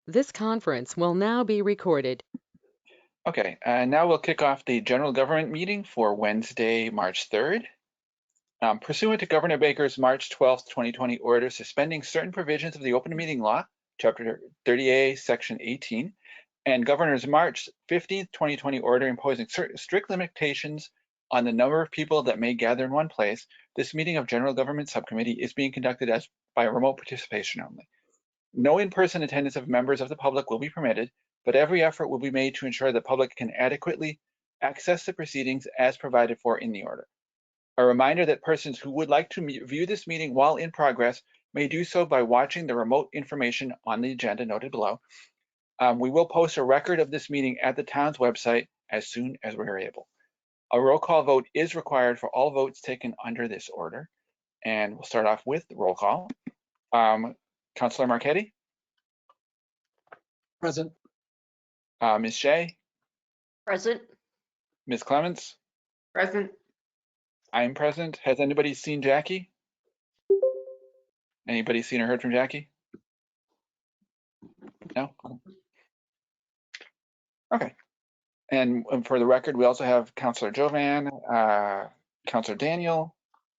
This conference will now be recorded. Okay, now we'll kick off the general government meeting for Wednesday, March 3rd. Pursuant to Governor Baker's March 12th, 2020 order suspending certain provisions of the open meeting law, Chapter 30A, Section 18, and Governor's March 15th, 2020 order imposing strict limitations on the number of people that may gather in one place, this meeting of General Government Subcommittee is being conducted by remote participation only. No in-person attendance of members of the public will be permitted, but every effort will be made to ensure the public can adequately access the proceedings as provided for in the order. A reminder that persons who would like to view this meeting while in progress may do so by watching the remote information on the agenda noted below. We will post a record of this meeting at the town's website as soon as we're able. A roll call vote is required for all votes taken under this order. And we'll start off with the roll call. Councillor Marchetti? Present. Ms. Shea? Present. Ms. Clements? Present. I'm present. Has anybody seen Jackie? Anybody seen or heard from Jackie? No? Okay. And for the record, we also have Councillor Jovan, Councillor Daniel,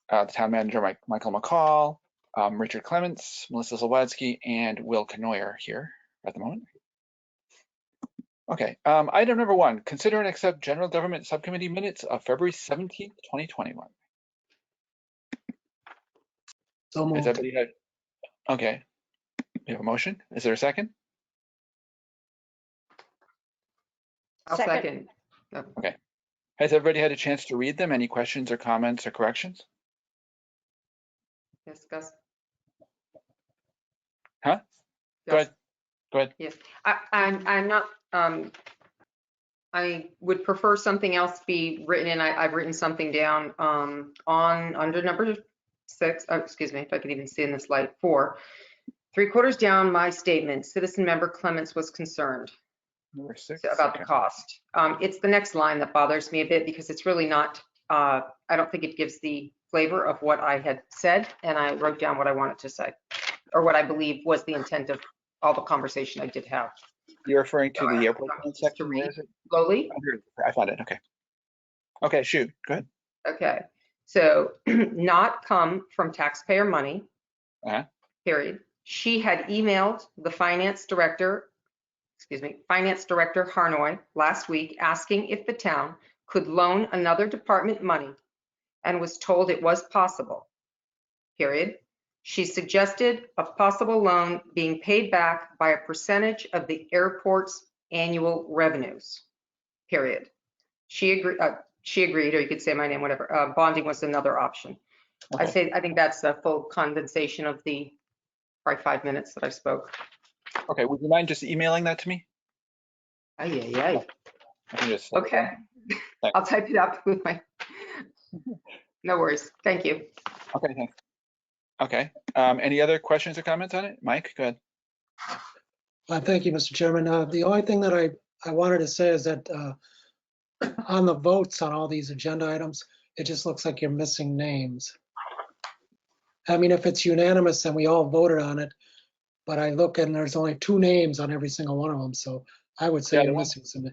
the town manager, Michael McCall, Richard Clements, Melissa Zalwadsky, and Will Knoyer here at the moment. Okay, item number 1, consider and accept General Government Subcommittee minutes of February 17th, 2021. So moved. Has everybody had? Okay, we have a motion. Is there a second? I'll second. Okay. Has everybody had a chance to read them? Any questions or comments or corrections? Yes, Gus. Huh? Go ahead. Go ahead. Yes, I'm not. I would prefer something else be written in. I've written something down on under number 6. Oh, excuse me, if I could even see in this light. 4, 3/4 down my statement. Citizen member Clements was concerned Number 6 about the cost. It's the next line that bothers me a bit because it's really not. I don't think it gives the flavor of what I had said, and I wrote down what I wanted to say, or what I believe was the intent of all the conversation I did have. You're referring to the airport section? Where Where is it? Slowly. I found it. Okay. Okay, shoot. Go ahead. Okay. So not come from taxpayer money, period. She had emailed the finance director Harnoy last week asking if the town could loan another department money and was told it was possible, period. She suggested a possible loan being paid back by a percentage of the airport's annual revenues, period. She agreed, or you could say my name, whatever. Bonding was another option. Okay. I think that's a full condensation of the probably 5 minutes that I spoke. Okay, would you mind just emailing that to me? Aye. I can just. Okay. Thanks. I'll type it up with my, no worries. Thank you. Okay, thanks. Okay, any other questions or comments on it? Mike, go ahead. Thank you, Mr. Chairman. The only thing that I wanted to say is that on the votes on all these agenda items, it just looks like you're missing names. I mean, if it's unanimous and we all voted on it, but I look and there's only 2 names on every single one of them, so I would say you're missing some.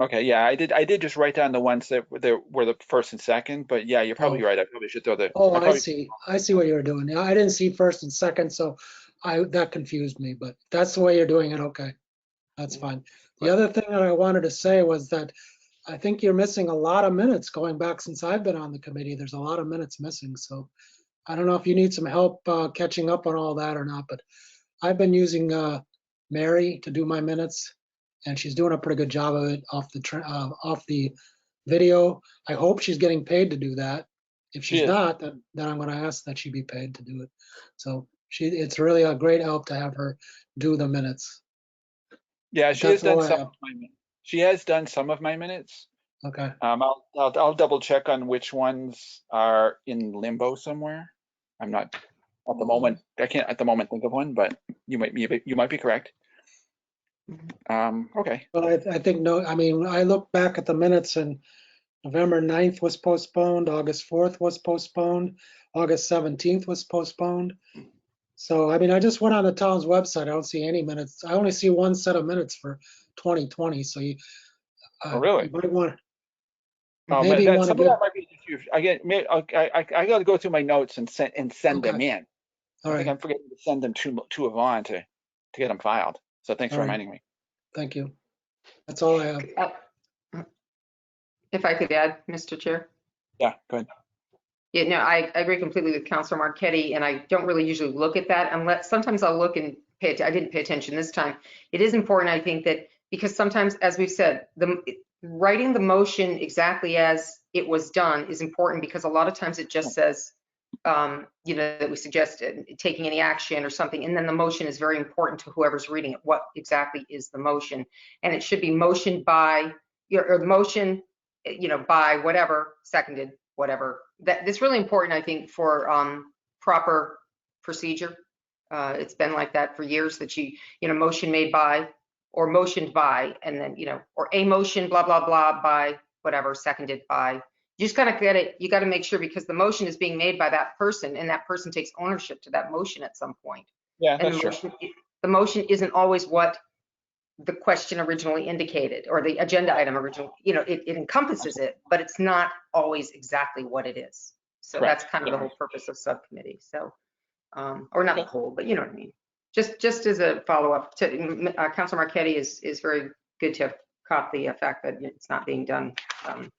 Okay, yeah, I did just write down the ones that were the first and second, but yeah, you're probably right. I probably should throw the. Oh, I see what you were doing. Yeah, I didn't see first and second, so that confused me, but that's the way you're doing it. Okay, that's fine. The other thing that I wanted to say was that I think you're missing a lot of minutes going back since I've been on the committee. There's a lot of minutes missing, so I don't know if you need some help catching up on all that or not, but I've been using Mary to do my minutes, and she's doing a pretty good job of it off the video. I hope she's getting paid to do that. If she's not, then I'm going to ask that she be paid to do it. So it's really a great help to have her do the minutes. Yeah, she has done some of my minutes. She has done some of my minutes. Okay. I'll double check on which ones are in limbo somewhere. I'm not at the moment. I can't at the moment think of one, but you might be correct. Okay. Well, I think I mean, I look back at the minutes and November 9th was postponed, August 4th was postponed, August 17th was postponed. So, I mean, I just went on the town's website. I don't see any minutes. I only see one set of minutes for 2020. So you really? you might want, Oh, maybe you want to some of give, that might be just I got to go through my notes and send them okay, in. all I think right, I'm forgetting to send them to Yvonne to get them filed. So thanks all for right, reminding me. thank you. That's all I have. If I could add, Mr. Chair. Yeah, go ahead. Yeah, no, I agree completely with Councilor Marquetti, and I don't really usually look at that unless, sometimes I'll look and I didn't pay attention this time. It is important, I think, that, because sometimes, as we've said, writing the motion exactly as it was done is important, because a lot of times it just says, that we suggested taking any action or something, and then the motion is very important to whoever's reading it. What exactly is the motion? And it should be motioned by, or the motion, by whatever, seconded, whatever. That's really important, I think, for proper procedure. It's been like that for years, that motion made by, or motioned by, and then, or a motion, blah, blah, blah, by whatever, seconded by. You just gotta get it, you gotta make sure, because the motion is being made by that person, and that person takes ownership to that motion at some point. Yeah, And that's true. the motion isn't always what the question originally indicated, or the agenda item originally, it encompasses it, but it's not always exactly what it is. So Correct. that's kind of Yeah. the whole purpose of subcommittee. So, or not the Okay. whole, but you know what I mean. Just as a follow-up to Councilor Marquetti is very good to have caught the fact that it's not being done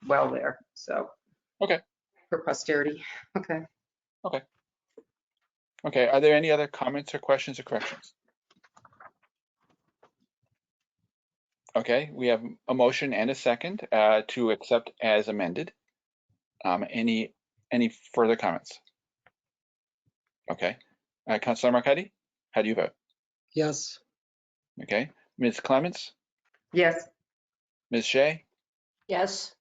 well there. So, Okay. for posterity. Okay. Okay. Are there any other comments or questions or corrections? Okay, we have a motion and a second to accept as amended. Any further comments? Okay. Councilor Marquetti, how do you vote? Yes, Okay. Ms. Clements, Yes. Ms. Shea, Yes.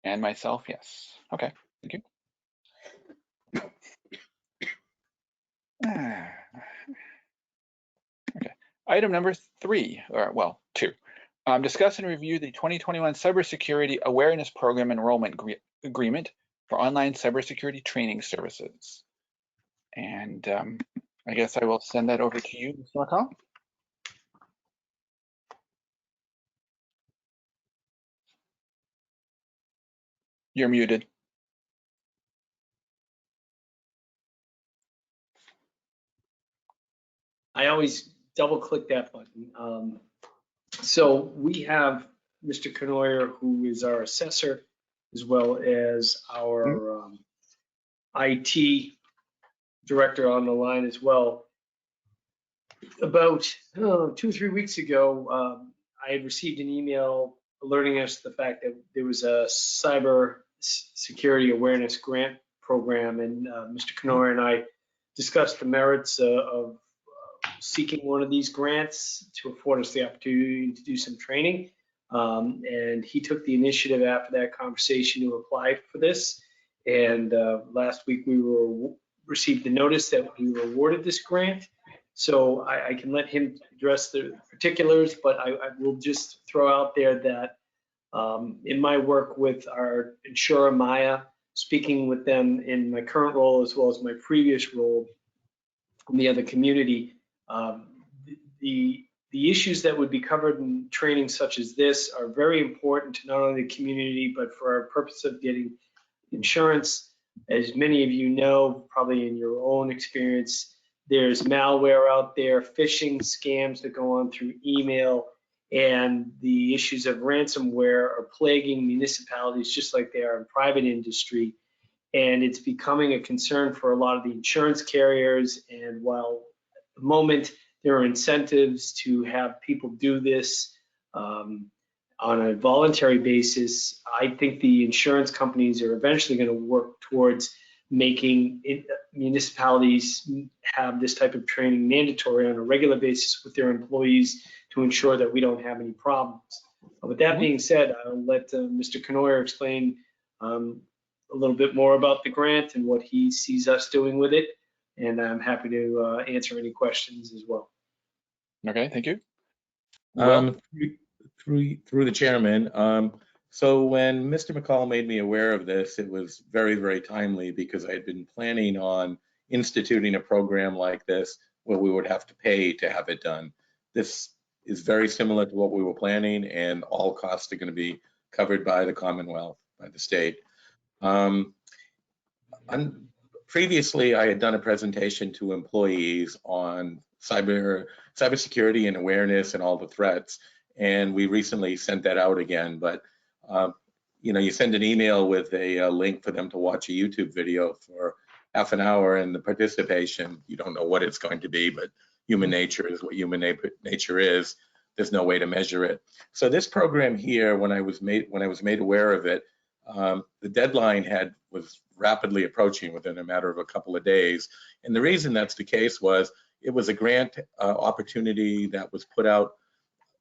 and myself, yes. Okay, thank you. Okay. Item number 3, or well, 2. Discuss and review the 2021 Cybersecurity Awareness Program Enrollment Agreement for online cybersecurity training services. And I guess I will send that over to you, Mr. McCall. You're muted. I always double click that button. So we have Mr. Canoyer, who is our assessor, as well as our IT director on the line as well. About 2 or 3 weeks ago, I had received an email alerting us to the fact that there was a cyber security awareness grant program, and Mr. Canoyer and I discussed the merits of seeking one of these grants to afford us the opportunity to do some training. And he took the initiative after that conversation to apply for this. And last week we received the notice that we were awarded this grant. So I can let him address the particulars, but I will just throw out there that in my work with our insurer, Maya, speaking with them in my current role as well as my previous role in the other community, the issues that would be covered in training such as this are very important to not only the community, but for our purpose of getting insurance. As many of you know, probably in your own experience, there's malware out there, phishing scams that go on through email, and the issues of ransomware are plaguing municipalities just like they are in private industry. And it's becoming a concern for a lot of the insurance carriers. And while at the moment there are incentives to have people do this on a voluntary basis, I think the insurance companies are eventually going to work towards making municipalities have this type of training mandatory on a regular basis with their employees to ensure that we don't have any problems. With that being said, I'll let Mr. Canoyer explain a little bit more about the grant and what he sees us doing with it. And I'm happy to answer any questions as well. Okay, thank you. Will? Through the chairman. So when Mr. McCall made me aware of this, it was very, very timely because I had been planning on instituting a program like this where we would have to pay to have it done. This is very similar to what we were planning, and all costs are going to be covered by the Commonwealth, by the state. Previously, I had done a presentation to employees on cybersecurity and awareness and all the threats, and we recently sent that out again. But you send an email with a link for them to watch a YouTube video for half an hour, and the participation, you don't know what it's going to be, but human nature is what human nature is. There's no way to measure it. So this program here, when I was made aware of it, the deadline was rapidly approaching within a matter of a couple of days. And the reason that's the case was it was a grant opportunity that was put out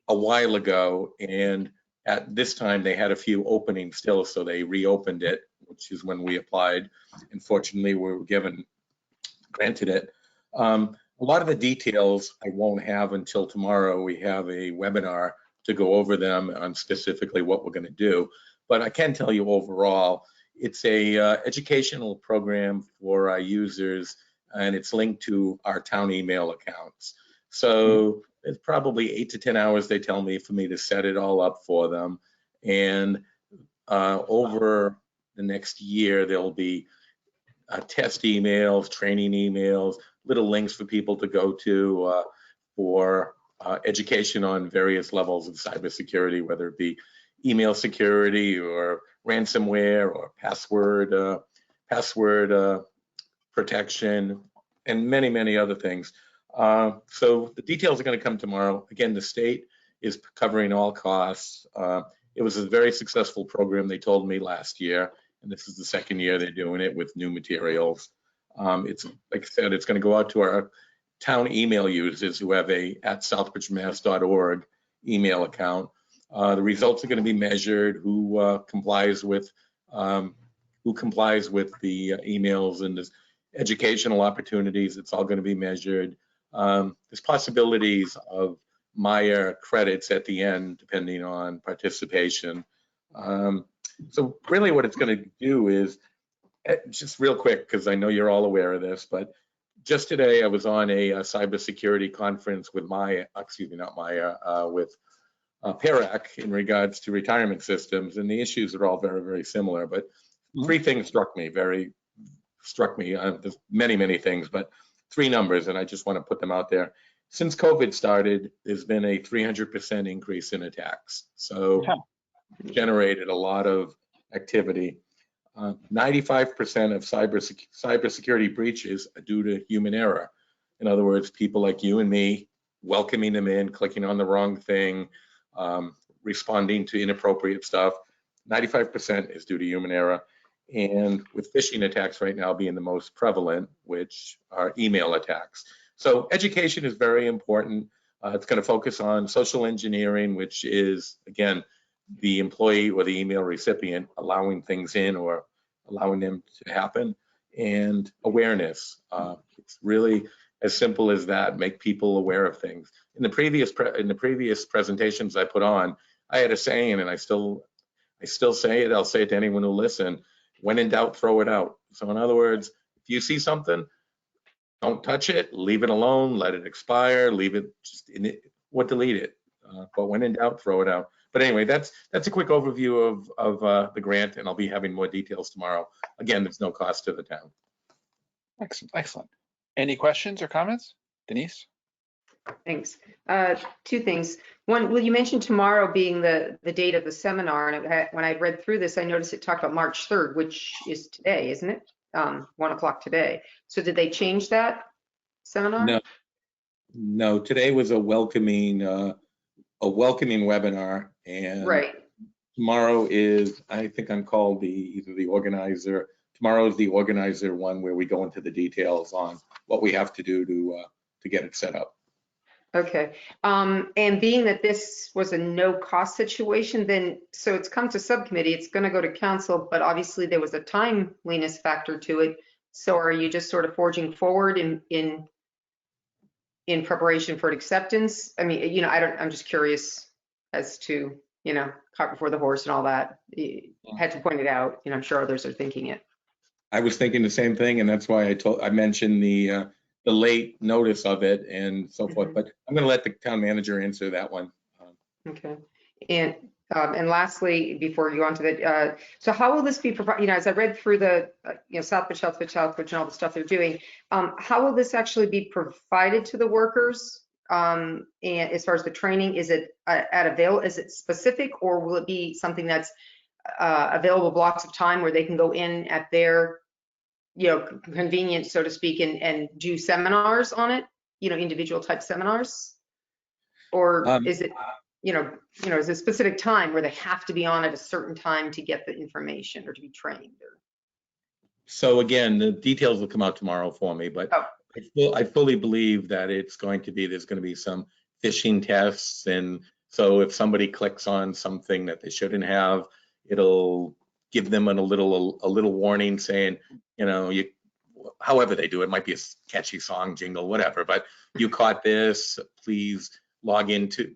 a while ago, and at this time they had a few openings still, so they reopened it, which is when we applied. And fortunately, we were granted it. A lot of the details I won't have until tomorrow. We have a webinar to go over them on specifically what we're going to do. But I can tell you overall, it's a educational program for our users, and it's linked to our town email accounts. So it's probably 8 to 10 hours, they tell me, for me to set it all up for them. And over the next year, there'll be test emails, training emails, little links for people to go to for education on various levels of cybersecurity, whether it be email security or ransomware or password protection, and many, many other things. So the details are going to come tomorrow. Again, the state is covering all costs. It was a very successful program, they told me, last year, and this is the second year they're doing it with new materials. It's, like I said, it's going to go out to our town email users who have a @southbridgemass.org email account. The results are going to be measured. Who complies with the emails and the educational opportunities? It's all going to be measured. There's possibilities of Maya credits at the end, depending on participation. So really, what it's going to do is, just real quick, because I know you're all aware of this, but just today I was on a cybersecurity conference with with PERAC in regards to retirement systems, and the issues are all very, very similar. But three things struck me. There's many, many things, but three numbers, and I just want to put them out there. Since COVID started, there's been a 300% increase in attacks. So generated a lot of activity. 95% of cybersecurity breaches are due to human error. In other words, people like you and me welcoming them in, clicking on the wrong thing, responding to inappropriate stuff. 95% is due to human error. And with phishing attacks right now being the most prevalent, which are email attacks. So education is very important. It's going to focus on social engineering, which is, again, the employee or the email recipient allowing things in or allowing them to happen, and awareness. It's really as simple as that. Make people aware of things. In the previous presentations I put on, I had a saying, and I still say it. I'll say it to anyone who listen. When in doubt, throw it out. So in other words, if you see something, don't touch it. Leave it alone. Let it expire. Leave it just in it, or delete it. But when in doubt, throw it out. But anyway, that's a quick overview of the grant, and I'll be having more details tomorrow. Again, there's no cost to the town. Excellent. Any questions or comments? Denise? Thanks. Two things. One, well, you mentioned tomorrow being the date of the seminar, and when I read through this, I noticed it talked about March 3rd, which is today, isn't it? 1 o'clock today. So did they change that seminar? No. Today was a welcoming webinar, and right. Tomorrow is, I think I'm called either the organizer. Tomorrow is the organizer one where we go into the details on what we have to do to get it set up. Okay. And being that this was a no cost situation, then so it's come to subcommittee, it's going to go to council, but obviously there was a timeliness factor to it. So are you just sort of forging forward in preparation for an acceptance? I mean, I'm just curious as to, cart before the horse and all that. You had to point it out, I'm sure others are thinking it. I was thinking the same thing, and that's why I mentioned the late notice of it and so forth. But I'm going to let the town manager answer that one. Okay. And lastly, before you go on to the, so how will this be provided? You know, as I read through the, Southbridge, and all the stuff they're doing, how will this actually be provided to the workers? And as far as the training, is it is it specific, or will it be something that's available blocks of time where they can go in at their, convenience, so to speak, and do seminars on it, individual type seminars? Or is it, is a specific time where they have to be on at a certain time to get the information or to be trained? So again, the details will come out tomorrow for me, but I fully believe that there's going to be some phishing tests. And so if somebody clicks on something that they shouldn't have, it'll give them a little warning saying, however they do it, might be a catchy song, jingle, whatever, but you caught this, please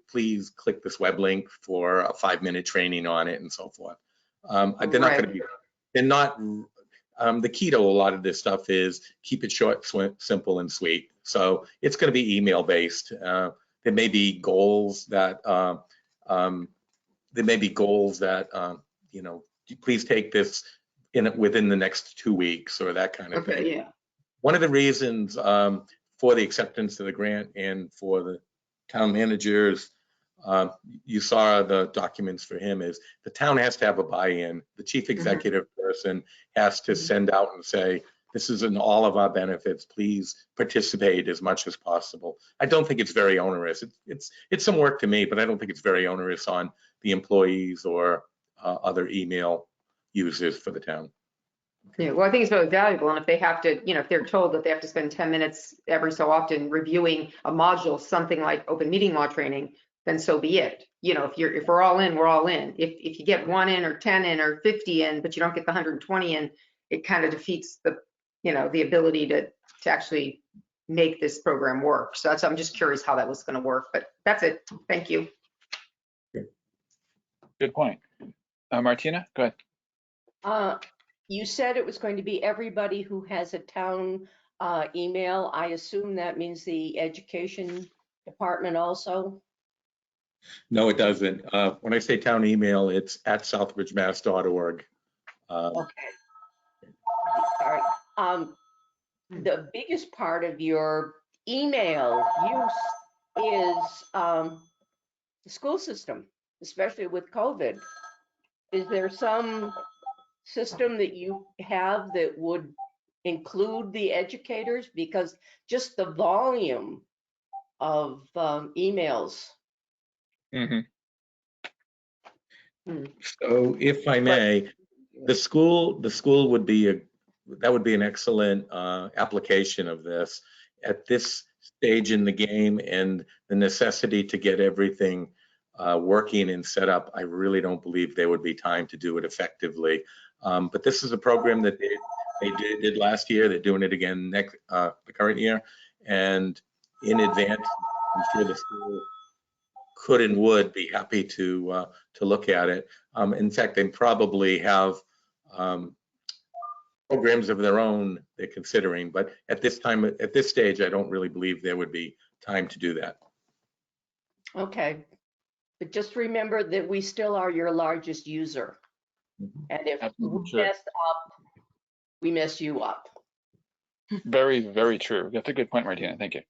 please click this web link for a 5-minute training on it and so forth. They're not going to be, the key to a lot of this stuff is keep it short, simple, and sweet. So it's going to be email based. There may be goals that, please take this within the next 2 weeks or that kind of thing. Yeah. One of the reasons for the acceptance of the grant and for the town managers, you saw the documents for him, is the town has to have a buy-in. The chief executive person has to send out and say, this is in all of our benefits, please participate as much as possible. I don't think it's very onerous. It's some work to me, but I don't think it's very onerous on the employees or other email users for the town. Yeah, well, I think it's very valuable. And if they have to, if they're told that they have to spend 10 minutes every so often reviewing a module, something like open meeting law training, then so be it. If we're all in, we're all in. If you get 1 in or 10 in or 50 in, but you don't get the 120 in, it kind of defeats the ability to actually make this program work. So I'm just curious how that was going to work, but that's it. Thank you. Good point. Martina, go ahead. You said it was going to be everybody who has a town email. I assume that means the education department also? No, it doesn't. When I say town email, it's at southbridgemass.org. Okay. All right. The biggest part of your email use is the school system, especially with COVID. Is there some system that you have that would include the educators? Because just the volume of emails. So if I may, the school would be an excellent application of this at this stage in the game, and the necessity to get everything working and set up. I really don't believe there would be time to do it effectively. But this is a program that they did last year. They're doing it again the current year, and in advance, I'm sure the school could and would be happy to look at it. In fact, they probably have programs of their own they're considering, but at this stage, I don't really believe there would be time to do that. Okay, but just remember that we still are your largest user. And if we mess up, we mess you up. Very, very true. That's a good point, Martina. Thank you.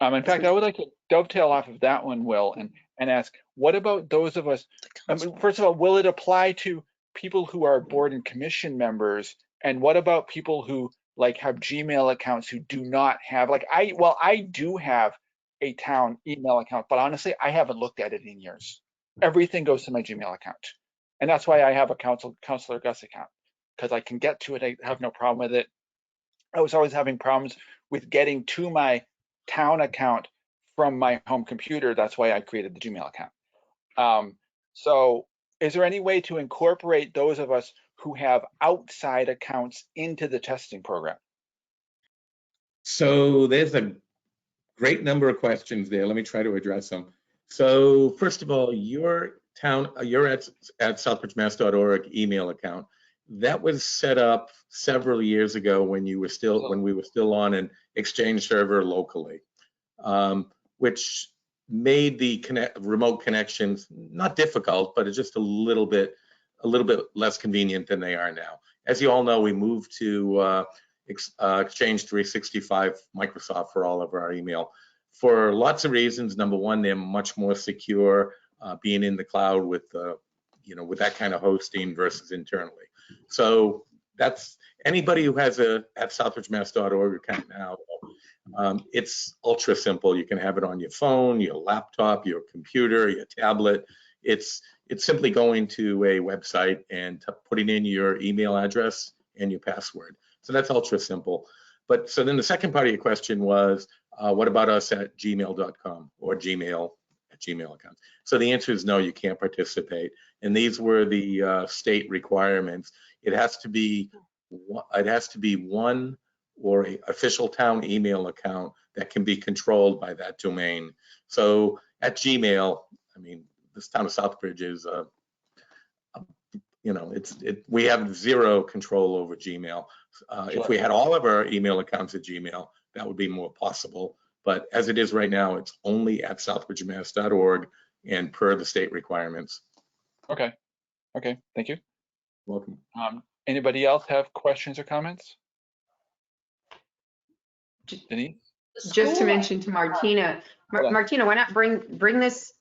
In fact, I would like to dovetail off of that one, Will, and ask, what about those of us, first of all, will it apply to people who are board and commission members? And what about people who have Gmail accounts who do not have, I do have a town email account, but honestly, I haven't looked at it in years. Everything goes to my Gmail account. And that's why I have a Counselor Gus account, because I can get to it. I have no problem with it. I was always having problems with getting to my town account from my home computer. That's why I created the Gmail account. So is there any way to incorporate those of us who have outside accounts into the testing program? So there's a great number of questions there. Let me try to address them. So first of all, your at southbridgemass.org email account That was set up several years ago when we were still on an Exchange server locally, which made the remote connections not difficult, but it's just a little bit less convenient than they are now. As you all know, we moved to Exchange 365 Microsoft for all of our email for lots of reasons. Number one, they're much more secure being in the cloud with with that kind of hosting versus internally. So that's anybody who has a at southbridgemass.org account now. It's ultra simple. You can have it on your phone, your laptop, your computer, your tablet. It's simply going to a website and putting in your email address and your password. So that's ultra simple. But so then the second part of your question was, what about us at gmail.com or Gmail at Gmail account? So the answer is no, you can't participate. And these were the state requirements. It has to be one or an official town email account that can be controlled by that domain. So at Gmail, I mean, this town of Southbridge is, we have zero control over Gmail. Sure. If we had all of our email accounts at Gmail, that would be more possible. But as it is right now, it's only at southbridgemass.org and per the state requirements. Okay, thank you. Welcome. Anybody else have questions or comments? Denise? Just to mention to Martina, Hold on. Martina, why not bring this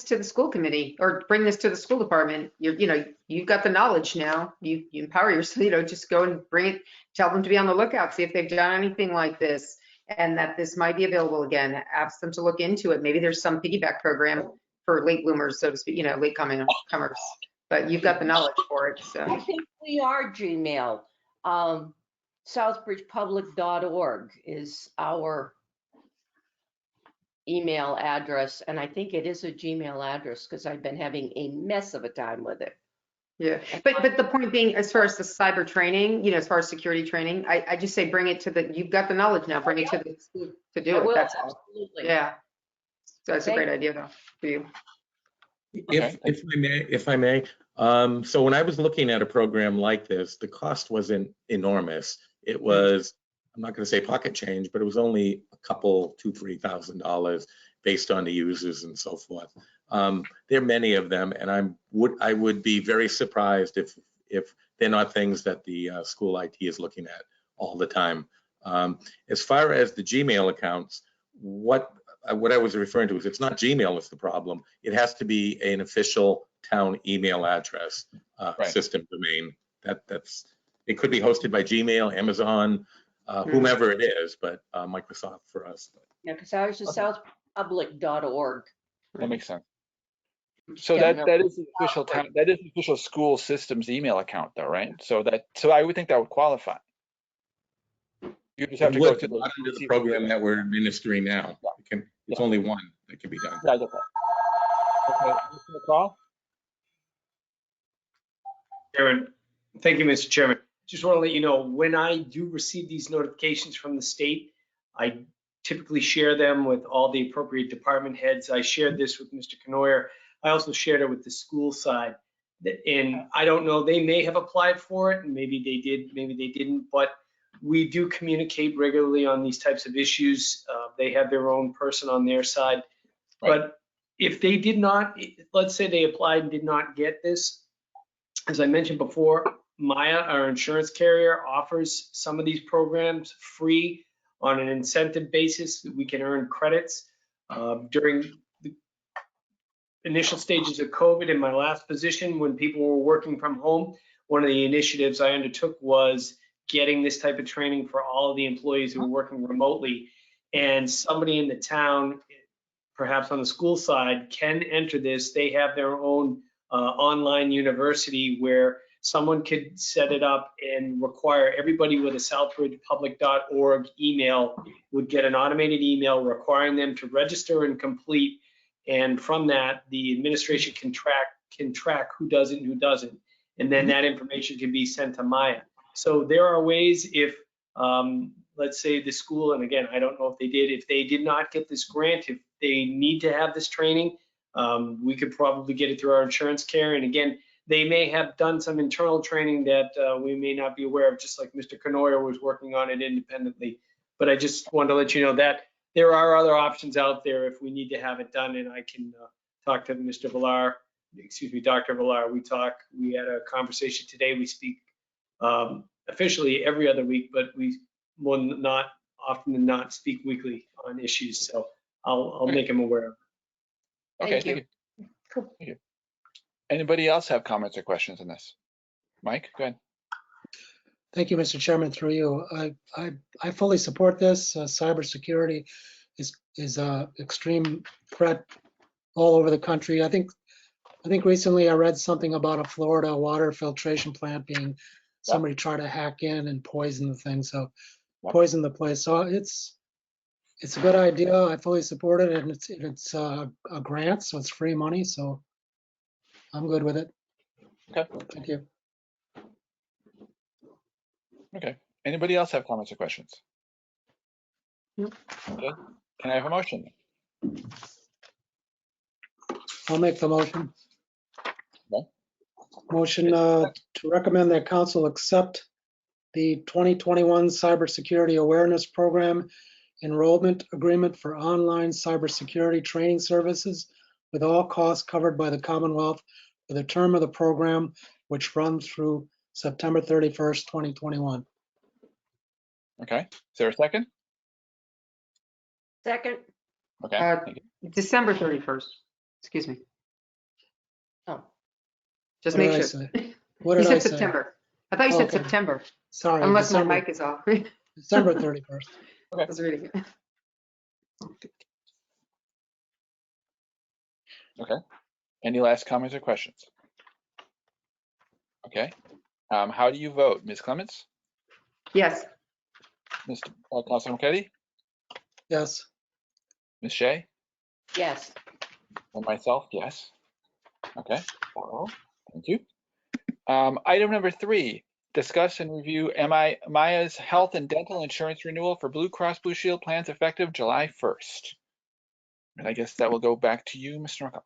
to the school committee or bring this to the school department? You've got the knowledge now. You empower yourself, just go and bring it, tell them to be on the lookout, see if they've done anything like this and that this might be available again. Ask them to look into it. Maybe there's some piggyback program for late bloomers, so to speak, late comers. But you've got the knowledge for it. So I think we are Gmail. Southbridgepublic.org is our email address, and I think it is a Gmail address because I've been having a mess of a time with it. yeah, but the point being, as far as the cyber training, as far as security training, I just say bring it to you've got the knowledge now, bring it to the school to do it. That's all. Absolutely. Yeah. So that's a great idea though for you. If I may, so when I was looking at a program like this, the cost wasn't enormous. It was, I'm not going to say pocket change, but it was only a couple, $2,000-3,000 based on the users and so forth. There are many of them, and I would be very surprised if they're not things that the school IT is looking at all the time. As far as the Gmail accounts, what I was referring to is it's not Gmail that's the problem. It has to be an official town email address, system domain. It could be hosted by Gmail, Amazon, whomever it is, but Microsoft for us. Yeah, because ours is southpublic.org. That makes sense. So that is the official town, that is the official school systems email account though, right? So I would think that would qualify. You just have to go to the program that we're administering now. It's only one that can be done. Yeah, I get that. Okay, Mr. McCall? Chairman, thank you, Mr. Chairman. Just want to let you know, when I do receive these notifications from the state, I typically share them with all the appropriate department heads. I shared this with Mr. Knoyer. I also shared it with the school side. And I don't know, they may have applied for it, and maybe they did, maybe they didn't, but we do communicate regularly on these types of issues. They have their own person on their side. Right. But if they did not, let's say they applied and did not get this, as I mentioned before, Maya, our insurance carrier, offers some of these programs free on an incentive basis. We can earn credits. During the initial stages of COVID in my last position, when people were working from home, one of the initiatives I undertook was getting this type of training for all of the employees who were working remotely. And somebody in the town, perhaps on the school side, can enter this. They have their own online university where someone could set it up and require everybody with a southbridgepublic.org email would get an automated email requiring them to register and complete. And from that, the administration can track who does it and who doesn't. And then that information can be sent to Maya. So there are ways if, let's say the school, and again, I don't know if they did not get this grant, if they need to have this training, we could probably get it through our insurance carrier. And again, they may have done some internal training that we may not be aware of, just like Mr. Canoyer was working on it independently. But I just wanted to let you know that there are other options out there if we need to have it done, and I can talk to Mr. Villar, excuse me, Dr. Villar. We had a conversation today. We speak officially every other week, but we will not often than not speak weekly on issues. So I'll make him aware of it. Okay, Thank you. Thank you. Anybody else have comments or questions on this? Mike, go ahead. Thank you, Mr. Chairman, through you. I fully support this. Cybersecurity is a extreme threat all over the country. I think recently I read something about a Florida water filtration plant being, somebody tried to hack in and poison the thing, so poison the place. So it's a good idea. I fully support it, and it's a grant, so it's free money, so I'm good with it. Okay. Thank you. Okay. Anybody else have comments or questions? Nope. Okay. Can I have a motion? I'll make the motion. Okay. Motion to recommend that council accept the 2021 Cybersecurity Awareness Program enrollment agreement for online cybersecurity training services with all costs covered by the Commonwealth for the term of the program, which runs through September 31st, 2021. Okay. Is there a second? Second. Okay. Thank you. December 31st, excuse me. Oh. Just What make did I sure. say? What You did I said say? September. I thought you said Okay. September, Sorry, unless my December, mic is off. December 31st. I was reading it. Okay. Any last comments or questions? Okay. How do you vote? Ms. Clements? Yes, Mr. Councilor Marquetti? Yes. Ms. Shea? Yes. And myself, yes. Okay. Thank you. Item number 3, discuss and review Maya's health and dental insurance renewal for Blue Cross Blue Shield plans effective July 1st. And I guess that will go back to you, Mr. Markle.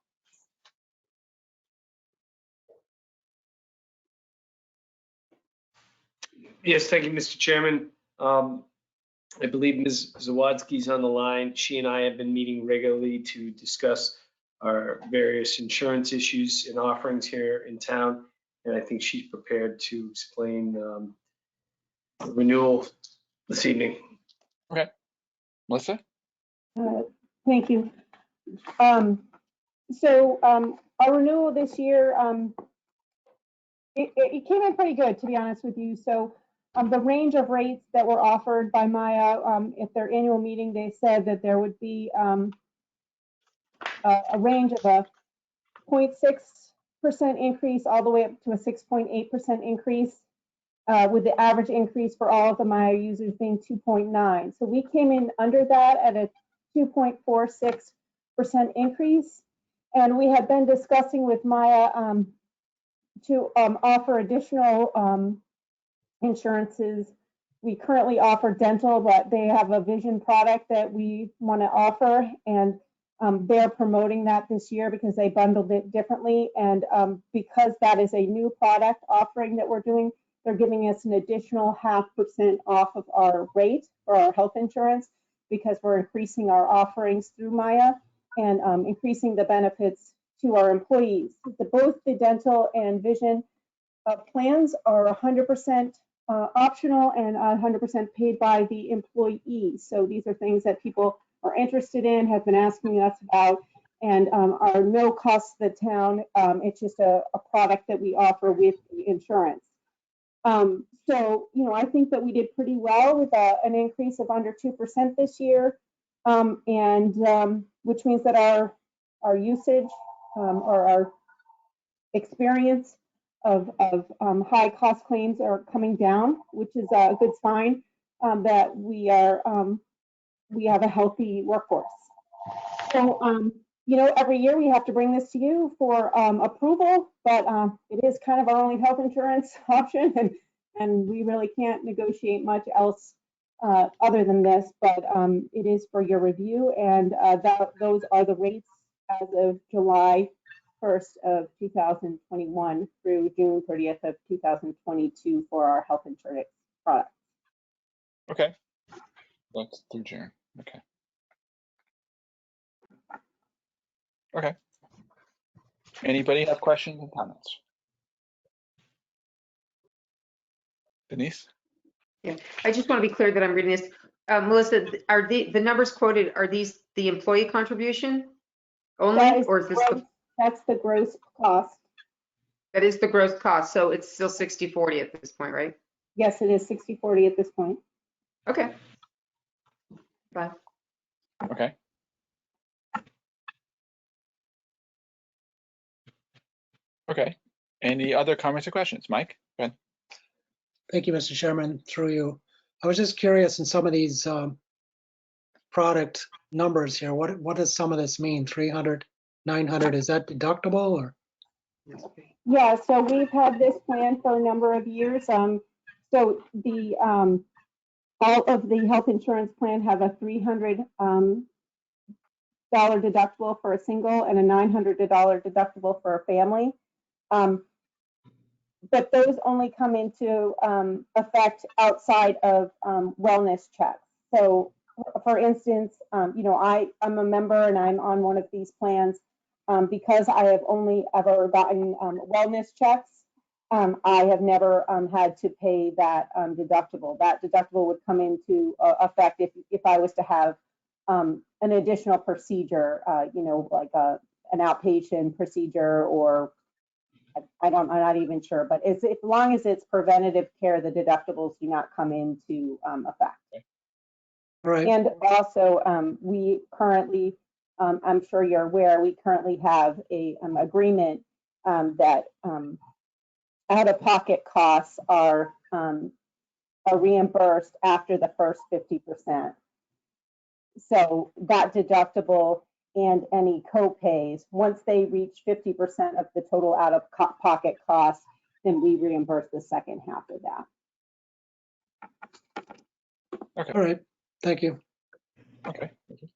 Yes, thank you, Mr. Chairman. I believe Ms. Zawadzki's on the line. She and I have been meeting regularly to discuss our various insurance issues and offerings here in town. And I think she's prepared to explain the renewal this evening. Okay. Melissa? Thank you. Our renewal this year, it came in pretty good, to be honest with you. So the range of rates that were offered by Maya, at their annual meeting, they said that there would be a range of a 0.6% increase all the way up to a 6.8% increase, with the average increase for all of the Maya users being 2.9. So we came in under that at a 2.46% increase. And we have been discussing with Maya to offer additional insurances. We currently offer dental, but they have a vision product that we want to offer, and they're promoting that this year because they bundled it differently. And because that is a new product offering that we're doing, they're giving us an additional 0.5% off of our rate for our health insurance, because we're increasing our offerings through Maya and increasing the benefits to our employees. Both the dental and vision plans are 100% optional and 100% paid by the employees. So these are things that people are interested in, have been asking us about, and are no cost to the town. It's just a product that we offer with the insurance. So, I think that we did pretty well with an increase of under 2% this year, which means that our usage or our experience of high cost claims are coming down, which is a good sign that we have a healthy workforce. So, every year we have to bring this to you for approval, but it is kind of our only health insurance option, and we really can't negotiate much else other than this, but it is for your review, and those are the rates as of July 1st of 2021 through June 30th of 2022 for our health insurance product. Okay. That's through June. Okay. Okay. Anybody have questions and comments? Denise? I just want to be clear that I'm reading this. Melissa, are the numbers quoted, are these the employee contribution only, That is or is this the, That's the gross cost. that is the gross cost? So it's still 60/40 at this point, right? Yes, it is 60/40 at this point. Okay. Bye. Okay. Okay. Any other comments or questions? Mike? Go ahead. Thank you, Mr. Chairman, through you. I was just curious in some of these product numbers here, what does some of this mean? 300, 900, is that deductible or? Yeah, so we've had this plan for a number of years. So the all of the health insurance plan have a $300 deductible for a single and a $900 deductible for a family. But those only come into effect outside of wellness checks. So for instance, you know, I'm a member and I'm on one of these plans because I have only ever gotten wellness checks. I have never had to pay that deductible. That deductible would come into effect if I was to have an additional procedure, you know, like an outpatient procedure, or I'm not even sure, but as long as it's preventative care, the deductibles do not come into effect. Right. And also, we currently, I'm sure you're aware, we currently have a agreement that out-of-pocket costs are reimbursed after the first 50%. So that deductible and any co-pays, once they reach 50% of the total out-of-pocket costs, then we reimburse the second half of that. Okay. All right. Thank you. Okay. Thank you.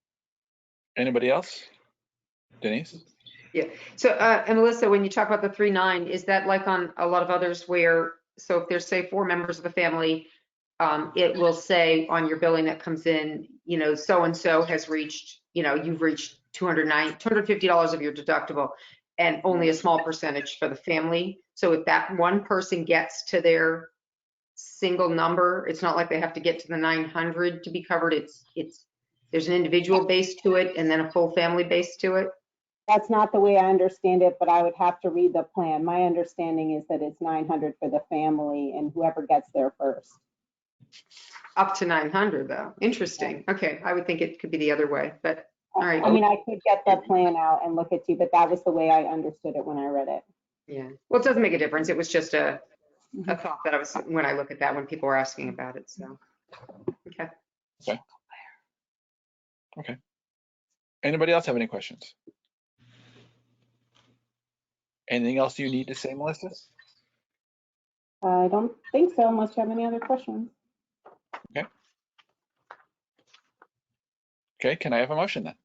Anybody else? Denise? Yeah. So, and Melissa, when you talk about the 3.9, is that like on a lot of others where, so if there's say 4 members of the family, it will say on your billing that comes in, you know, so-and-so has reached, you know, you've reached $250 of your deductible and only a small percentage for the family. So if that one person gets to their single number, it's not like they have to get to the 900 to be covered. There's an individual base to it and then a full family base to it. That's not the way I understand it, but I would have to read the plan. My understanding is that it's 900 for the family and whoever gets there first. Up to 900 though. Interesting. Okay. I would think it could be the other way, but all right. I mean, I could get the plan out and look at you, but that was the way I understood it when I read it. Yeah. Well, it doesn't make a difference. It was just a thought that I was, when I look at that, when people were asking about it. So, okay. Okay. Okay. Anybody else have any questions? Anything else you need to say, Melissa? I don't think so, unless you have any other questions. Okay. Okay, can I have a motion then?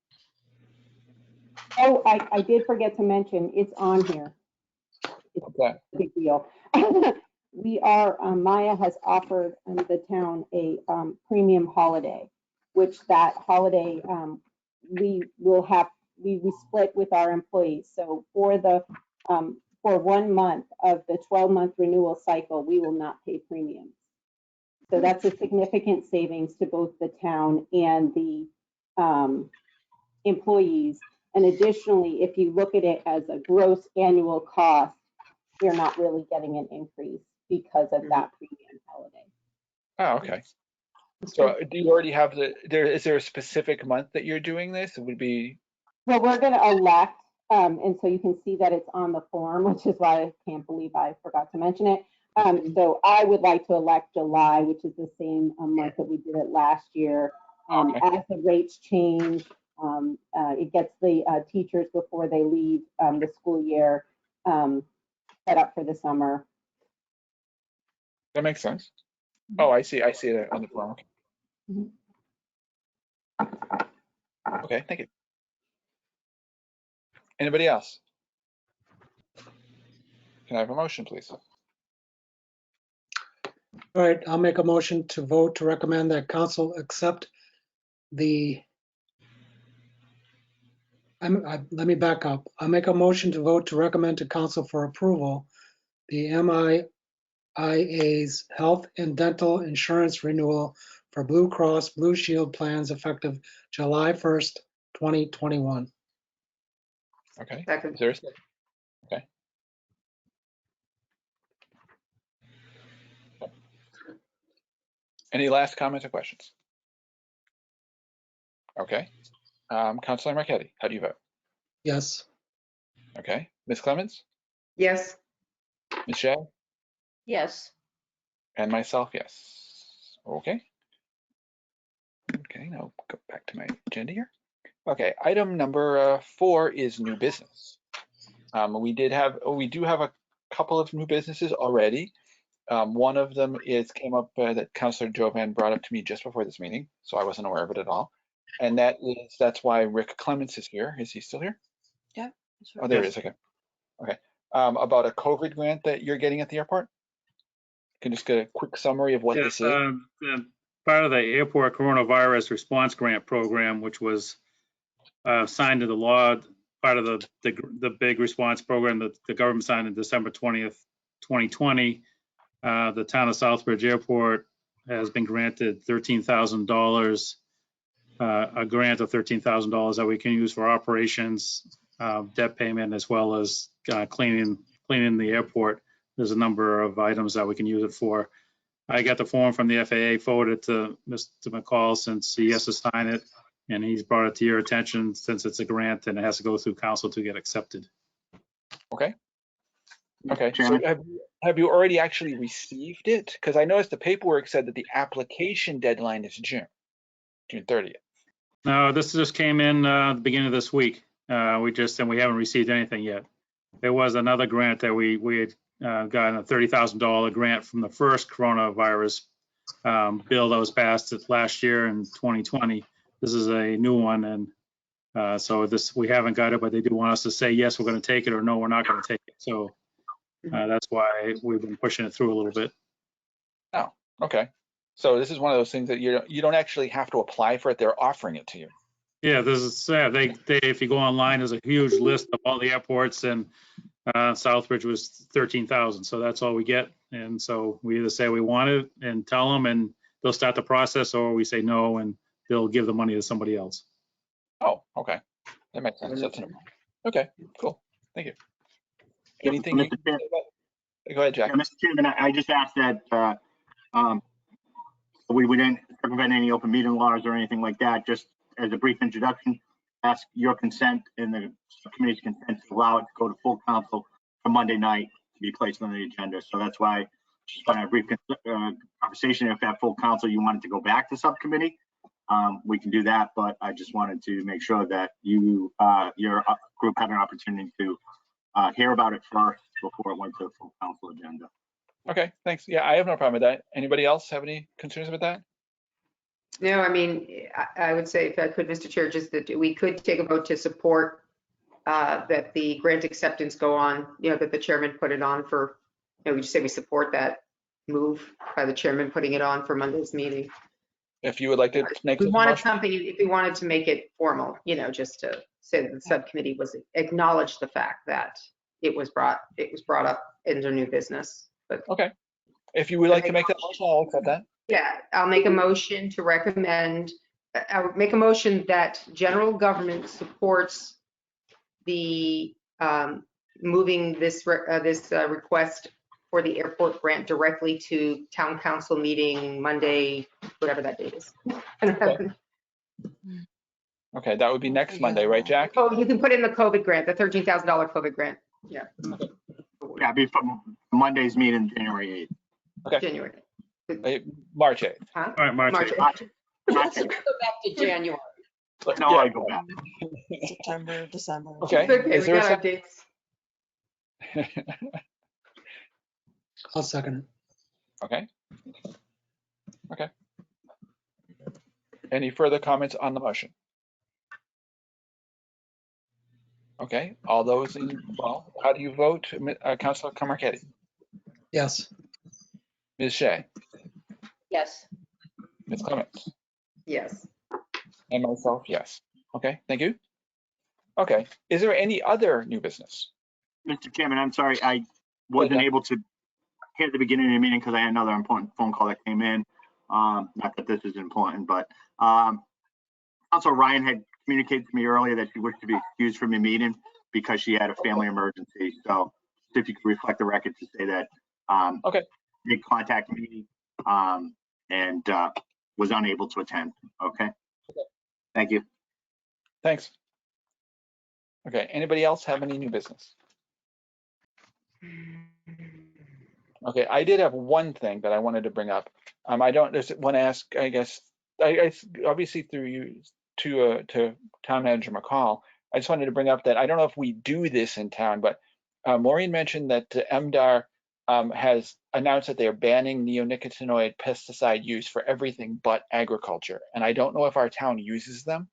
Oh, I did forget to mention, it's on here. It's Okay. a big deal. We are, Maya has offered the town a premium holiday, which that holiday we will have, we split with our employees. So for 1 month of the 12-month renewal cycle, we will not pay premiums. So that's a significant savings to both the town and the employees. And additionally, if you look at it as a gross annual cost, you're not really getting an increase because of that premium holiday. Oh, okay. So do you already have is there a specific month that you're doing this? It would be. Well, we're going to elect, and so you can see that it's on the form, which is why I can't believe I forgot to mention it. So I would like to elect July, which is the same month that we did it last year. Okay. As the rates change, it gets the teachers before they leave the school year set up for the summer. That makes sense. Oh, I see it on the form. Okay, thank you. Anybody else? Can I have a motion, please? All right, I'll make a motion to vote to recommend that council accept the, let me back up. I'll make a motion to vote to recommend to council for approval the MIA's health and dental insurance renewal for Blue Cross Blue Shield plans effective July 1st, 2021. Okay. Second. Is there a second? Okay. Any last comments or questions? Okay. Councilor Marquetti, how do you vote? Yes. Okay. Ms. Clemens, Yes. Ms. Shea, Yes. and myself, yes. Okay. Okay, now go back to my agenda here. Okay, item number 4 is new business. We do have a couple of new businesses already. One of them came up that Councilor Jovan brought up to me just before this meeting, so I wasn't aware of it at all. And that's why Rick Clements is here. Is he still here? Yeah. Oh, there he is. Okay. Okay. About a COVID grant that you're getting at the airport. Can you just get a quick summary of what Yes, this is? part of the airport coronavirus response grant program, which was signed into law, part of the big response program that the government signed on December 20th, 2020. The town of Southbridge Airport has been granted $13,000, a grant of $13,000 that we can use for operations, debt payment, as well as cleaning the airport. There's a number of items that we can use it for. I got the form from the FAA, forwarded to Mr. McCall since he has to sign it, and he's brought it to your attention since it's a grant and it has to go through council to get accepted. Okay. Okay. So have you already actually received it? Because I noticed the paperwork said that the application deadline is June 30th. No, this just came in the beginning of this week. We haven't received anything yet. There was another grant that we had gotten a $30,000 grant from the first coronavirus bill that was passed last year in 2020. This is a new one, and so we haven't got it, but they do want us to say yes, we're going to take it, or no, we're not going to take it. So that's why we've been pushing it through a little bit. Oh, okay. So this is one of those things that you don't actually have to apply for it; they're offering it to you. Yeah, this is they if you go online, there's a huge list of all the airports, and Southbridge was 13,000, so that's all we get. And so we either say we want it and tell them, and they'll start the process, or we say no, and they'll give the money to somebody else. Oh, okay. That makes sense. That's okay. Cool. Thank you. Anything? You can say about it? Go ahead, Jack. Yeah, Mr. Chairman, I just asked that we didn't circumvent any open meeting laws or anything like that. Just as a brief introduction, ask your consent and the subcommittee's consent to allow it to go to full council for Monday night to be placed on the agenda. So that's why just want a brief conversation. If at full council you wanted to go back to subcommittee, we can do that. But I just wanted to make sure that your group had an opportunity to hear about it first before it went to the full council agenda. Okay, thanks. Yeah, I have no problem with that. Anybody else have any concerns with that? No, I mean, I would say, if I could, Mr. Chair, just that we could take a vote to support that the grant acceptance go on, that the chairman put it on for, we just say we support that move by the chairman putting it on for Monday's meeting. If you would like to make We this wanted motion. something, if we wanted to make it formal, just to say that the subcommittee acknowledged the fact that it was brought up into new business. But Okay. If you would like to make that motion, I'll accept that. yeah, I'll make a motion to recommend, I'll make a motion that general government supports the moving this request for the airport grant directly to town council meeting Monday, whatever that date is. Okay, that would be next Monday, right, Jack? Oh, you can put in the COVID grant, the $13,000 COVID grant. Yeah. Yeah, it'd be from Monday's meeting, January 8th. Okay. January. March 8th. Huh? All right, March. March 8th. Let's go back to January. No, Yeah. I go back. September, December. Okay. It's okay, Is we there a got our dates. I'll second it. Okay. Okay. Any further comments on the motion? Okay, all those well, how do you vote, Councilor Camarchetti? Yes. Ms. Shea, Yes. Ms. Clements, Yes. and myself, yes. Okay, thank you. Okay, is there any other new business? Mr. Chairman, I'm sorry, I Go wasn't ahead. able to hear the beginning of the meeting because I had another important phone call that came in. Not that this is important, but also Ryan had communicated to me earlier that she wished to be excused from the meeting because she had a family emergency. So if you could reflect the record to say that Okay. they contacted me and was unable to attend. Okay. Thank you. Thanks. Okay, anybody else have any new business? Okay, I did have one thing that I wanted to bring up. I don't just want to ask, I guess, I obviously through you to Town Manager McCall, I just wanted to bring up that I don't know if we do this in town, but Maureen mentioned that MDR has announced that they are banning neonicotinoid pesticide use for everything but agriculture. And I don't know if our town uses them,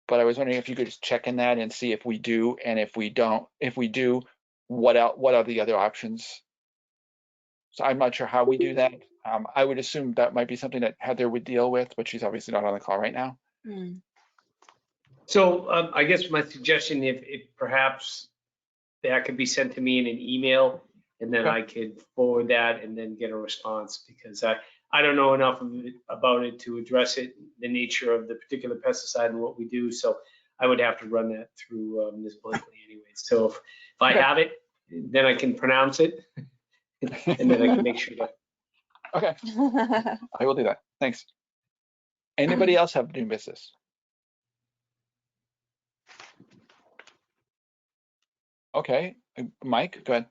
but I was wondering if you could just check in that and see if we do, and if we don't, if we do, what are the other options? So I'm not sure how we do that. I would assume that might be something that Heather would deal with, but she's obviously not on the call right now. So I guess my suggestion, if perhaps that could be sent to me in an email, and then Okay. I could forward that and then get a response, because I don't know enough about it to address it, the nature of the particular pesticide and what we do. So I would have to run that through Ms. Blakely anyway. So if I Okay. have it, then I can pronounce it, and then I can make sure to. Okay, I will do that. Thanks. Anybody else have new business? Okay, Mike, go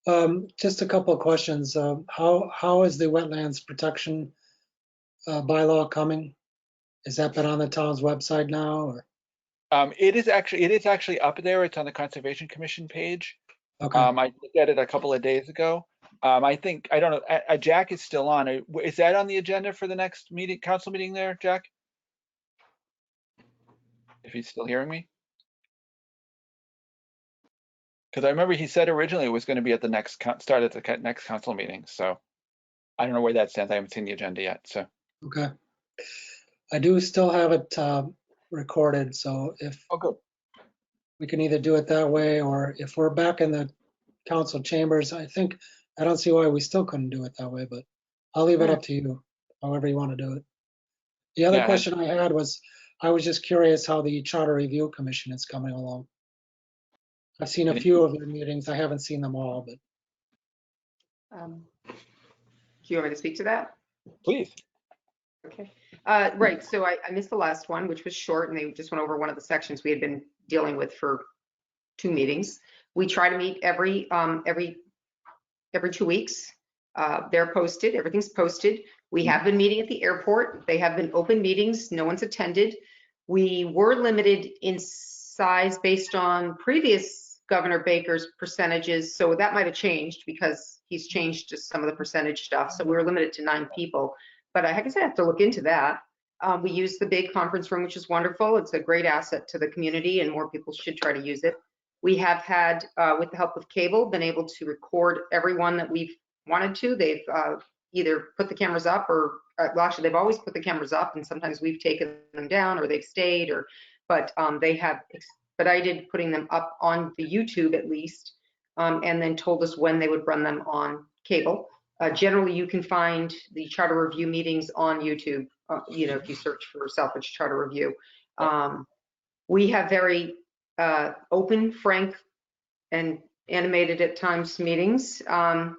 ahead. Just a couple of questions. How is the wetlands protection bylaw coming? Has that been on the town's website now, or? It is actually up there. It's on the Conservation Commission page. Okay. I looked at it a couple of days ago. I think, I don't know, Jack is still on. Is that on the agenda for the next meeting, council meeting there, Jack? If he's still hearing me? Because I remember he said originally it was going to be at the next, start at the next council meeting. So I don't know where that stands. I haven't seen the agenda yet, so. Okay. I do still have it recorded, so if Oh, good. we can either do it that way, or if we're back in the council chambers, I don't see why we still couldn't do it that way, but I'll leave it up to you, however you want to do it. The other Yeah, question I had was, I was just curious how the Charter Review Commission is coming along. I've seen a few of their meetings. I haven't seen them all, but. Do you want me to speak to that? Please. Okay. Right. So I missed the last one, which was short, and they just went over one of the sections we had been dealing with for 2 meetings. We try to meet every 2 weeks. They're posted. Everything's posted. We have been meeting at the airport. They have been open meetings. No one's attended. We were limited in size based on previous Governor Baker's percentages. So that might have changed because he's changed just some of the percentage stuff. So we were limited to 9 people. But I guess I have to look into that. We use the big conference room, which is wonderful. It's a great asset to the community, and more people should try to use it. We have had, with the help of cable, been able to record everyone that we've wanted to. They've either put the cameras up or, well, actually, they've always put the cameras up, and sometimes we've taken them down or they've stayed, but they have expedited putting them up on the YouTube at least, and then told us when they would run them on cable. Generally, you can find the charter review meetings on YouTube, if you search for Southbridge Charter Review. We have very open, frank, and animated at times meetings.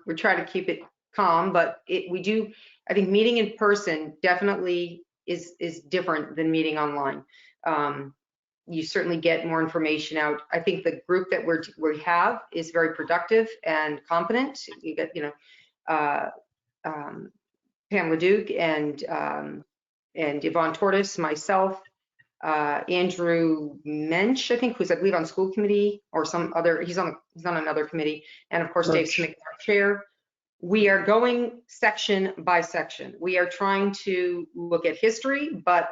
We try to keep it calm, but I think meeting in person definitely is different than meeting online. You certainly get more information out. I think the group that we have is very productive and competent. You get, Pam LeDuc and Yvonne Tortoise, myself, Andrew Mensch, I think, who's I believe on school committee or some other, he's on another committee. And of course, Dave Smith, our chair. We are going section by section. We are trying to look at history, but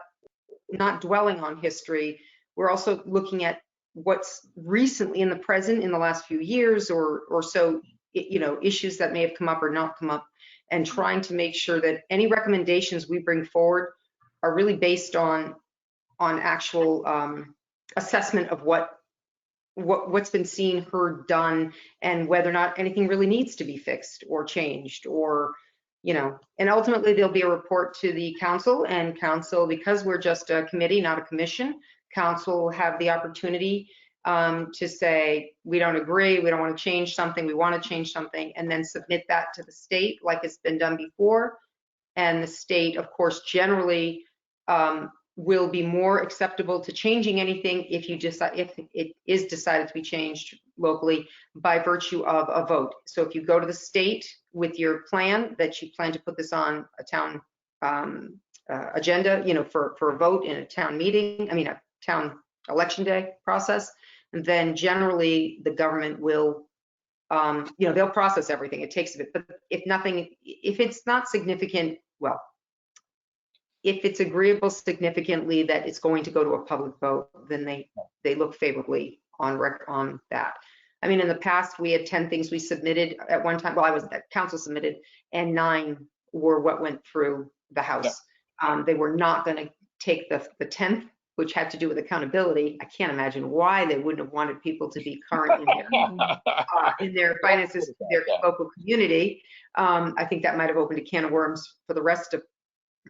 not dwelling on history. we're also looking at what's recently in the present in the last few years or so, issues that may have come up or not come up, and trying to make sure that any recommendations we bring forward are really based on actual assessment of what's been seen, heard, done, and whether or not anything really needs to be fixed or changed, or and ultimately there'll be a report to the council, and council, because we're just a committee, not a commission, council will have the opportunity to say, we don't agree, we don't want to change something, we want to change something, and then submit that to the state like it's been done before. And the state, of course, generally will be more acceptable to changing anything if it is decided to be changed locally by virtue of a vote. So if you go to the state with your plan that you plan to put this on a town agenda, for a vote in a town meeting, a town election day process, then generally the government will, they'll process everything. It takes a bit, but if it's not significant, well, if it's agreeable significantly that it's going to go to a public vote, then they look favorably on that. In the past, we had 10 things we submitted at one time. Well, I was at council submitted, and 9 were what went through the House. Yeah. They were not going to take the 10th, which had to do with accountability. I can't imagine why they wouldn't have wanted people to be current in their finances, their local community. I think that might have opened a can of worms for the rest of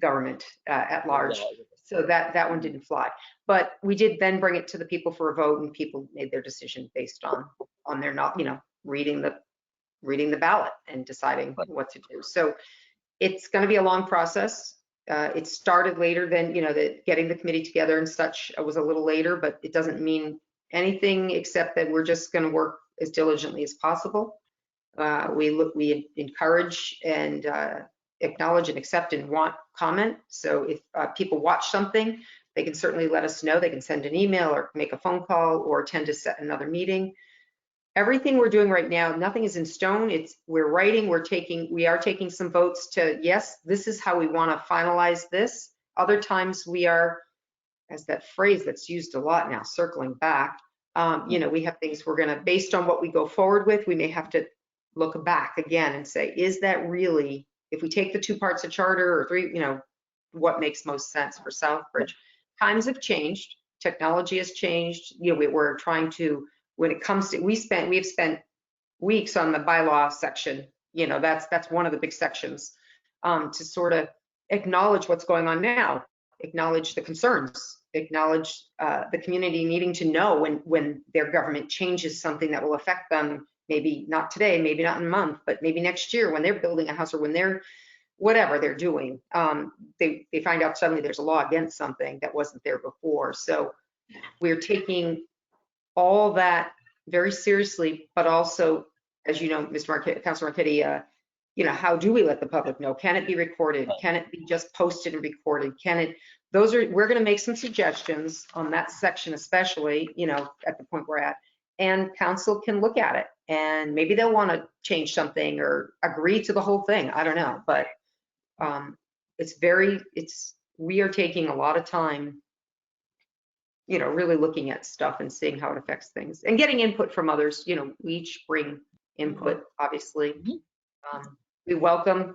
government at large. So that one didn't fly. But we did then bring it to the people for a vote, and people made their decision based on their not, reading the ballot and deciding what to do. So it's going to be a long process. It started later than, getting the committee together and such was a little later, but it doesn't mean anything except that we're just going to work as diligently as possible. We encourage and acknowledge and accept and want comment. So if people watch something, they can certainly let us know. They can send an email or make a phone call or attend to set another meeting. Everything we're doing right now, nothing is in stone. We're writing, we are taking some votes to, yes, this is how we want to finalize this. Other times we are, as that phrase that's used a lot now, circling back, we have things we're going to, based on what we go forward with, we may have to look back again and say, is that really, if we take the 2 parts of charter or 3, what makes most sense for Southbridge? Times have changed. Technology has changed. We're trying to, when it comes to, we have spent weeks on the bylaw section. That's one of the big sections to sort of acknowledge what's going on now, acknowledge the concerns, acknowledge the community needing to know when their government changes something that will affect them. Maybe not today, maybe not in a month, but maybe next year when they're building a house or when they're, whatever they're doing, they find out suddenly there's a law against something that wasn't there before. So we're taking all that very seriously, but also, as you know, Councilor Marchetti, how do we let the public know? Can it be recorded? Can it be just posted and recorded? We're going to make some suggestions on that section, especially, at the point we're at, and council can look at it and maybe they'll want to change something or agree to the whole thing. I don't know, but we are taking a lot of time, really looking at stuff and seeing how it affects things and getting input from others. We each bring input, obviously. We welcome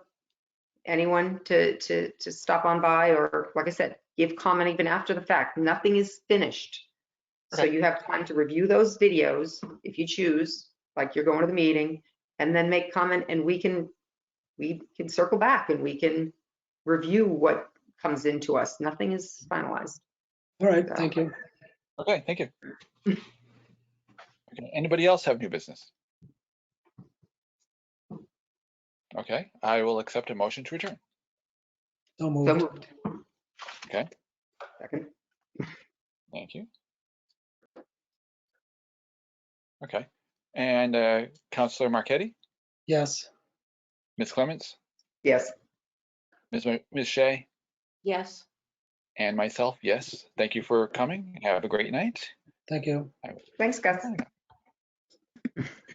anyone to stop on by or, like I said, give comment even after the fact. Nothing is finished. So you have time to review those videos if you choose, like you're going to the meeting, and then make comment, and we can circle back and we can review what comes into us. Nothing is finalized. All right, thank you. Okay, thank you. Okay, anybody else have new business? Okay, I will accept a motion to adjourn. So moved. Okay. Second. Thank you. Okay, and Councilor Marchetti, Yes. Ms. Clements, Yes. Ms. Shea, Yes. and myself, yes. Thank you for coming. Have a great night. Thank you. Thanks, Gus.